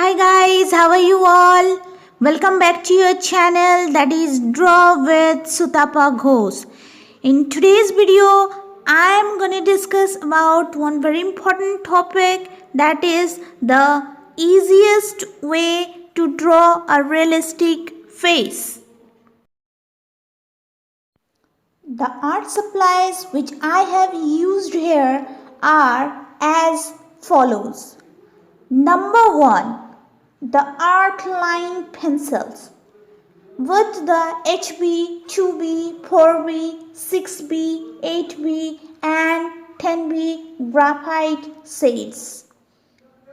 Hi guys, how are you all? Welcome back to your channel, that is Draw with Sutapaghosh. In today's video, I am going to discuss about one very important topic, that is the easiest way to draw a realistic face. The art supplies which I have used here are as follows. Number 1. The art line pencils with the HB, 2B, 4B, 6B, 8B and 10B graphite shades.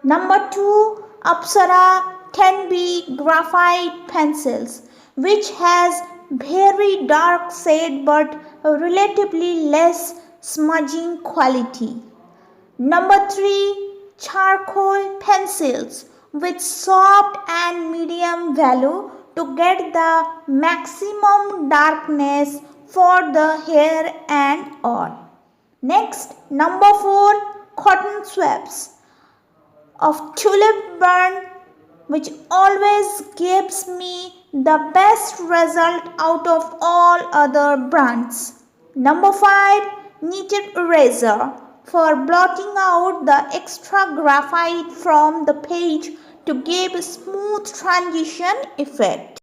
Number 2. Apsara 10B graphite pencils, which has very dark shade but relatively less smudging quality. Number 3. Charcoal pencils with soft and medium value to get the maximum darkness for the hair and all. Next, number 4. Cotton swabs of tulip burn, which always gives me the best result out of all other brands. Number 5. Kneaded eraser for blotting out the extra graphite from the page to give a smooth transition effect.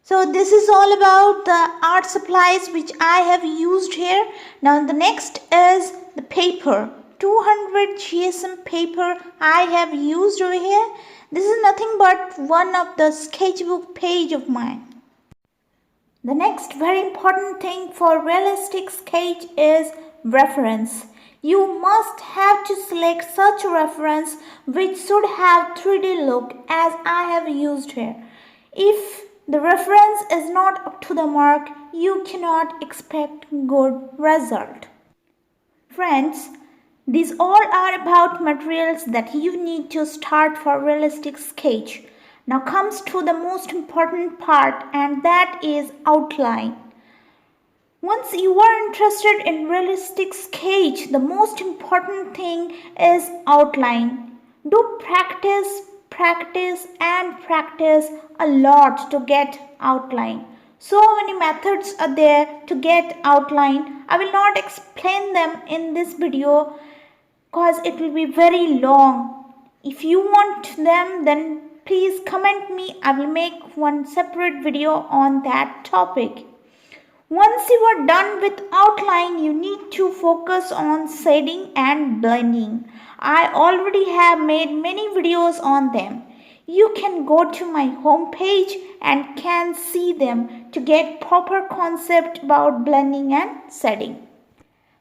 So this is all about the art supplies which I have used here. Now the next is the paper. 200 GSM paper I have used over here. This is nothing but one of the sketchbook page of mine. The next very important thing for realistic sketch is reference. You must have to select such a reference which should have 3D look as I have used here. If the reference is not up to the mark, you cannot expect good result. Friends, these all are about materials that you need to start for realistic sketch. Now comes to the most important part, and that is outline. Once you are interested in realistic sketch, the most important thing is outline. Do practice a lot to get outline. So many methods are there to get outline. I will not explain them in this video because it will be very long. If you want them, then please comment me. I will make one separate video on that topic. Once you are done with outline, you need to focus on shading and blending. I already have made many videos on them. You can go to my home page and can see them to get proper concept about blending and shading.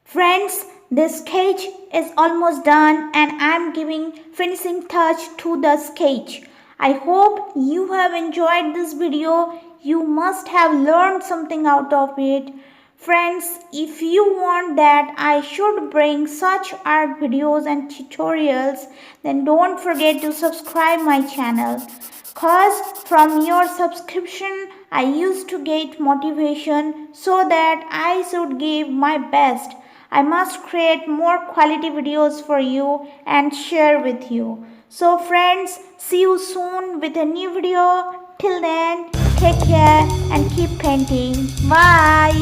Friends, this sketch is almost done and I am giving finishing touch to the sketch. I hope you have enjoyed this video. You must have learned something out of it. Friends, if you want that I should bring such art videos and tutorials, then don't forget to subscribe my channel. Cause from your subscription, I used to get motivation so that I should give my best. I must create more quality videos for you and share with you. So friends, see you soon with a new video. Till then, take care and keep painting. Bye.